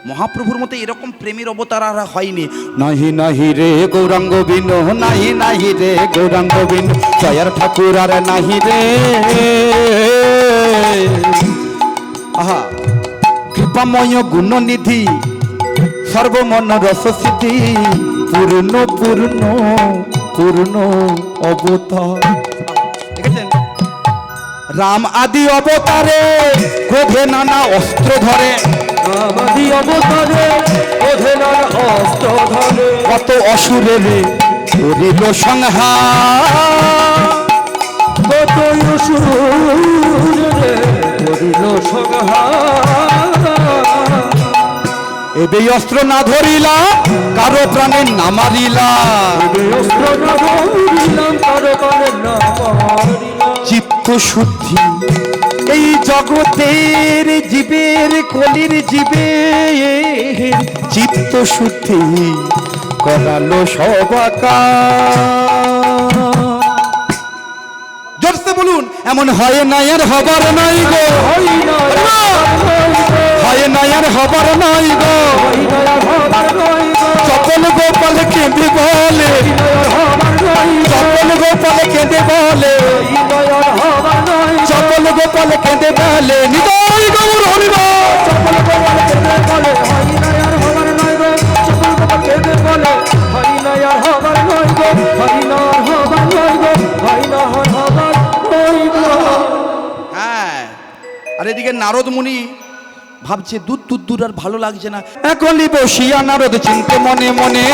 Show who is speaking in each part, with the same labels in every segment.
Speaker 1: মহাপ্রভুর মতো এরকম প্রেমের অবতার আর হয়নি।
Speaker 2: নাহি নাহি রে গৌরাঙ্গ বিনো, নাহি নাহি রে গৌরাঙ্গ বিনো, জয়ার ঠাকুর আর নাহি রে। আহা, কৃপাময় গুণনিধি সর্বমন রস সিদ্ধি, পূর্ণ পূর্ণ পূর্ণ অবতার। দেখেছেন, রাম আদি অবতারে ক্রোধে নানা অস্ত্র ধরে,
Speaker 3: রাম আদি অবতারে ক্রোধে নানা অস্ত্র ধরে,
Speaker 2: কত অসুরের করিল সংহার,
Speaker 3: কত অসুরের করিল সংহার।
Speaker 2: এবে অস্ত্র না ধরিলা কারো প্রাণে না মারিলা,
Speaker 3: অস্ত্র না ধরিলাম কারো প্রাণে না মারিলাম।
Speaker 2: চিত্ত শুদ্ধি এই জগতের জীবের কলির জীবের চিত্ত শুদ্ধি করালো সবাকার। জোরসে বলুন, এমন হয় না আর হবার নাই গো,
Speaker 3: হয় না
Speaker 2: হয় না আর হবার নাই গো, চপল গোপাল কেঁদে বলে, চপল গোপাল কেঁদে বলে, চপল গোপাল কেঁদে বলে, নিতাই গৌর হরিব।
Speaker 1: হ্যাঁ, আর এদিকে নারদ মুনি ভাবছে দূর দূর দূর আর ভালো লাগছে না।
Speaker 2: একলি বসিয়া নারদ চিন্তে মনে মনে,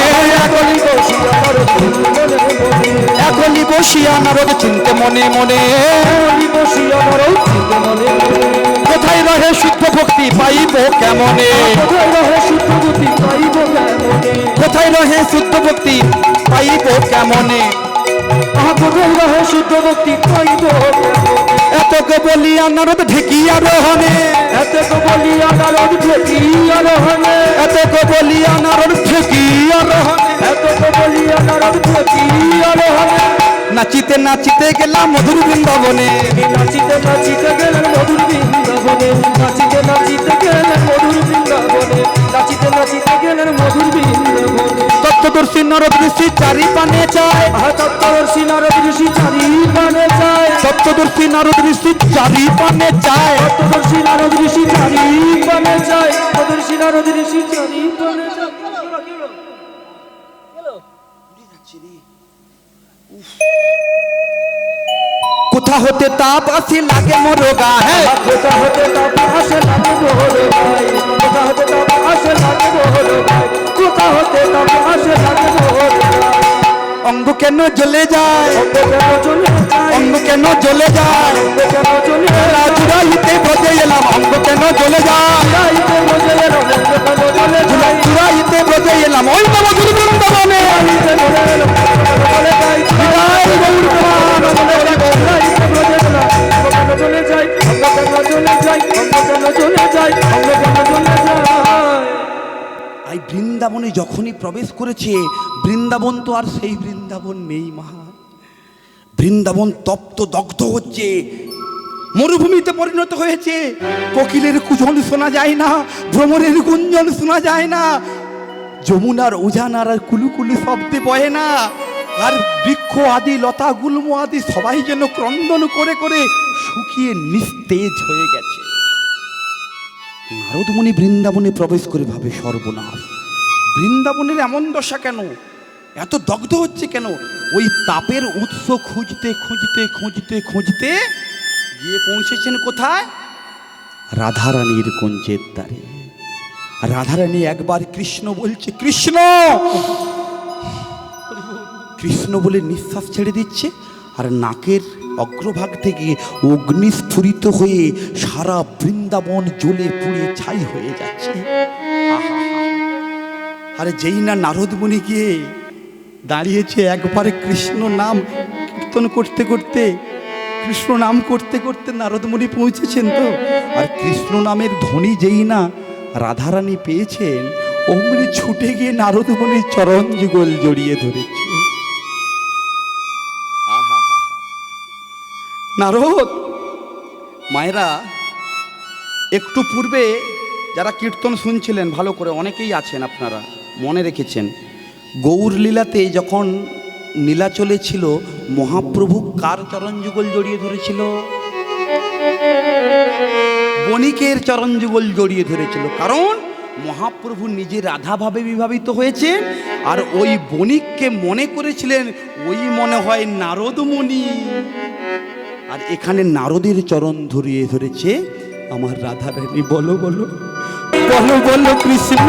Speaker 2: একলি বসিয়া নারদ চিন্তে মনে মনে, কোথায় রহে শুদ্ধ ভক্তি পাইব কেমনে, কোথায় রহে শুদ্ধ ভক্তি পাইব কেমনে,
Speaker 3: শুদ্ধ ভক্তি পাইব
Speaker 2: এতকে বলিয়া নারদ ঢেকিয়া রহনে,
Speaker 3: এতকে বলিয়া নারদ ঢেকিয়া রহনে,
Speaker 2: এতকে বলিয়া নারদ ঢেকিয়া রহনে,
Speaker 3: এতকে বলিয়া নারদ ঢেকিয়া রহনে।
Speaker 2: নাচিতে নাচিতে গেলাম মধুর বৃন্দাবনে,
Speaker 3: নাচিতে নাচিতে গেলেন মধুর বৃন্দাবনে, নাচিতে নাচিতে গেলেন মধুর বৃন্দাবনে, নাচিতে নাচিতে গেলেন মধুর বৃন্দাবনে।
Speaker 2: তত্ত্বদর্শী নারদ ঋষি চারি পানে চায়,
Speaker 3: তত্ত্বদর্শী নারদ ঋষি চারি পানে চায়,
Speaker 2: তত্ত্বদর্শী নারদ ঋষি চারি পানে চায়,
Speaker 3: তত্ত্বদর্শী নারদ ঋষি চারি পানে চায়, তত্ত্বদর্শী নারদ ঋষি চারি পানে চায়।
Speaker 2: কোথা হতে তাপ আসি লাগে মোর গায়ে,
Speaker 3: কোথা হতে তাপ আসে লাগে মোর গায়ে, কোথা হতে তাপ আসে লাগে মোর গায়ে, কোথা হতে তাপ আসে লাগে মোর গায়ে।
Speaker 2: অঙ্গ কেন জ্বলে যায়,
Speaker 3: অঙ্গ কেন জ্বলে যায়,
Speaker 2: অঙ্গ কেন জ্বলে যায়,
Speaker 3: অঙ্গ কেন জ্বলে যায়,
Speaker 2: চুরাইতে বজে এলাম অঙ্গ কেন জ্বলে যায়,
Speaker 3: চুরাইতে বজে এলাম অঙ্গ কেন জ্বলে যায়,
Speaker 2: চুরাইতে বজে এলাম ওই তো মধুর বৃন্দাবনে।
Speaker 3: চুরাইতে বজে এলাম অঙ্গ কেন জ্বলে যায়,
Speaker 2: বিদায় গৌর প্রাণ
Speaker 3: চুরাইতে বজে এলাম অঙ্গ কেন জ্বলে যায়, অঙ্গ কেন জ্বলে যায়, অঙ্গ কেন জ্বলে যায়, অঙ্গ কেন জ্বলে যায়।
Speaker 1: এই বৃন্দাবনে যখনই প্রবেশ করেছে, বৃন্দাবন তো আর সেই বৃন্দাবন নেই মা। বৃন্দাবন তপ্ত দগ্ধ হচ্ছে, মরুভূমিতে পরিণত হয়েছে। কোকিলের কুজন শোনা যায় না, ভ্রমরের গুঞ্জন শোনা যায় না, যমুনার উজানার আর কুলুকুলু শব্দে বহে না, আর বৃক্ষ আদি লতা গুল্ম আদি সবাই যেন ক্রন্দন করে করে শুকিয়ে নিস্তেজ হয়ে গেছে। নারদমুনি বৃন্দাবনে প্রবেশ করে ভাবে সর্বনাশ, বৃন্দাবনের এমন দশা কেন, এত দগ্ধ হচ্ছে কেন? ওই তাপের উৎস খুঁজতে খুঁজতে খুঁজতে খুঁজতে গিয়ে পৌঁছেছেন কোথায়? রাধারানীর কুঞ্জের দ্বারে। রাধারানী একবার কৃষ্ণ বলছে, কৃষ্ণ কৃষ্ণ বলে নিঃশ্বাস ছেড়ে দিচ্ছে, আর নাকের অগ্রভাগ থেকে অগ্নিস্ফুরিত হয়ে সারা বৃন্দাবন জ্বলে পুড়ে ছাই হয়ে যাচ্ছে। আরে যেই না নারদমুনি গিয়ে দাঁড়িয়েছে, একবারে কৃষ্ণ নাম কীর্তন করতে করতে, কৃষ্ণ নাম করতে করতে নারদমুনি পৌঁছেছেন তো। আর কৃষ্ণ নামের ধ্বনি যেই না রাধারানী পেয়েছেন, অমনি ছুটে গিয়ে নারদমুনির চরণ যুগল জড়িয়ে ধরেছে। নারদ, মায়েরা একটু পূর্বে যারা কীর্তন শুনছিলেন ভালো করে, অনেকেই আছেন আপনারা মনে রেখেছেন, গৌর লীলাতে যখন নীলাচলে ছিল, মহাপ্রভু কার চরণ যুগল জড়িয়ে ধরেছিল? বণিকের চরণ যুগল জড়িয়ে ধরেছিল। কারণ মহাপ্রভু নিজে রাধাভাবে বিভাবিত হয়েছে, আর ওই বণিককে মনে করেছিলেন ওই মনে হয় নারদ মুনি, আর এখানে নারদের চরণ ধরিয়ে ধরেছে আমার রাধারানী। বলো বলো বলো বলো কৃষ্ণ,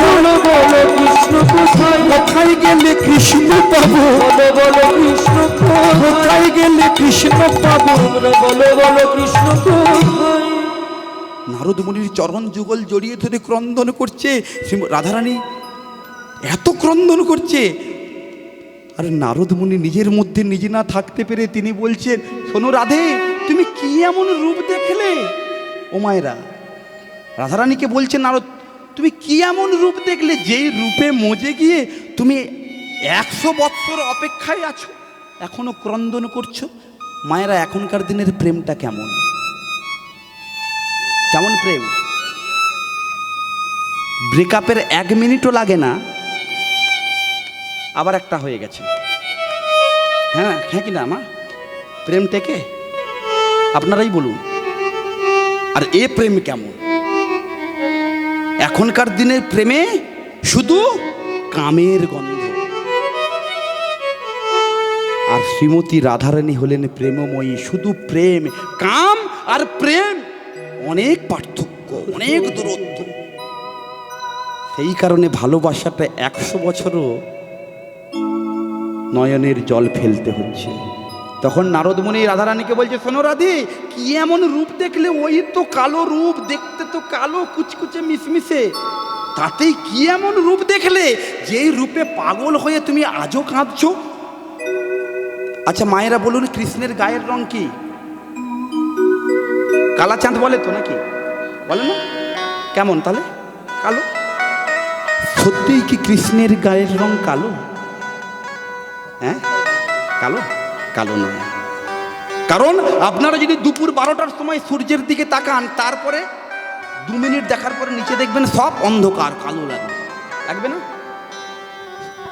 Speaker 3: বলো বলো কৃষ্ণ কোথায়,
Speaker 1: কোথায় গেলে কৃষ্ণ পাবো?
Speaker 3: বলো বলো কৃষ্ণ কোথায়,
Speaker 1: কোথায় গেলে কৃষ্ণ পাবো?
Speaker 3: তোমরা বলো বলো কৃষ্ণ কোথায়।
Speaker 1: নারদ মুনির চরণ যুগল জড়িয়ে ধরে ক্রন্দন করছে রাধারানী, এত ক্রন্দন করছে। আর নারদ মুনি নিজের মধ্যে নিজে না থাকতে পেরে তিনি বলছেন, শোনো রাধে, তুমি কি এমন রূপ দেখলে? ও মায়েরা, রাধারানীকে বলছে নারদ, তুমি কি এমন রূপ দেখলে যেই রূপে মজে গিয়ে তুমি 100 বৎসর অপেক্ষায় আছো, এখনো ক্রন্দন করছো? মায়েরা, এখনকার দিনের প্রেমটা কেমন কেমন প্রেম? ব্রেকআপের 1 মিনিটও লাগে না, আবার একটা হয়ে গেছে। হ্যাঁ হ্যাঁ কি না মা? প্রেম টেকে? আপনারাই বলুন। আর এ প্রেম কেমন? এখনকার দিনের প্রেমে শুধু কামের গন্ধ। আর শ্রীমতী রাধারানী হলেন প্রেমময়ী, শুধু প্রেম। কাম আর প্রেম অনেক পার্থক্য, অনেক দূরত্ব। সেই কারণে ভালোবাসাটা 100 বছরও নয়নের জল ফেলতে হচ্ছে। তখন নারদমুনি রাধারানীকে বলছে, শোনো রাধে, কি এমন রূপ দেখলে? ওই তো কালো রূপ, দেখতে তো কালো, কুচকুচে মিশমিশে, তাতেই কি এমন রূপ দেখলে যেই রূপে পাগল হয়ে তুমি আজও কাঁদছো? আচ্ছা মায়েরা বলুন, কৃষ্ণের গায়ের রং কি? কালা চাঁদ বলে তো নাকি? বলে না? কেমন তাহলে? কালো। সত্যিই কি কৃষ্ণের গায়ের রং কালো? হ্যাঁ, কালো? কালো নয়। কারণ আপনারা যদি দুপুর 12টার সময় সূর্যের দিকে তাকান, তারপরে 2 মিনিট দেখার পরে নিচে দেখবেন সব অন্ধকার, কালো লাগবে, লাগবে না?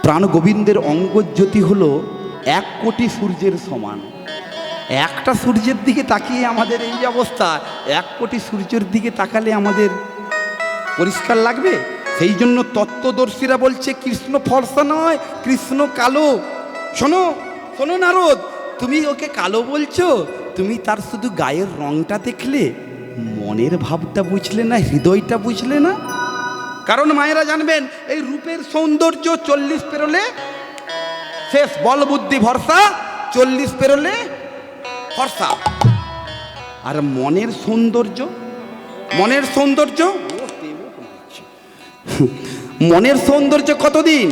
Speaker 1: প্রাণ গোবিন্দের অঙ্গজ্যোতি হলো 1 কোটি সূর্যের সমান। একটা সূর্যের দিকে তাকিয়ে আমাদের এই অবস্থা, 1 কোটি সূর্যের দিকে তাকালে আমাদের পরিষ্কার লাগবে? সেই জন্য তত্ত্বদর্শীরা বলছে কৃষ্ণ ফর্সা নয়, কৃষ্ণ কালো। শোনো শোনো নারদ, তুমি ওকে কালো বলছো, তুমি তার শুধু গায়ের রংটা দেখলে, মনের ভাবটা বুঝলে না, হৃদয়টা বুঝলে না। কারণ মায়েরা জানবেন, এই রূপের সৌন্দর্য 40 পেরোলে শেষ, বল বুদ্ধি ভরসা, 40 পেরোলে ফর্সা। আর মনের সৌন্দর্য, মনের সৌন্দর্য মনের সৌন্দর্য কতদিন?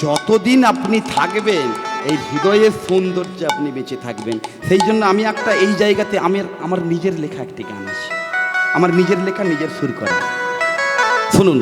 Speaker 1: যতদিন আপনি থাকবেন, এই হৃদয়ের সৌন্দর্যে আপনি বেঁচে থাকবেন। সেই জন্য আমি একটা এই জায়গাতে আমার নিজের লেখা একটি গান আছে, আমার নিজের লেখা, নিজের সুর করা।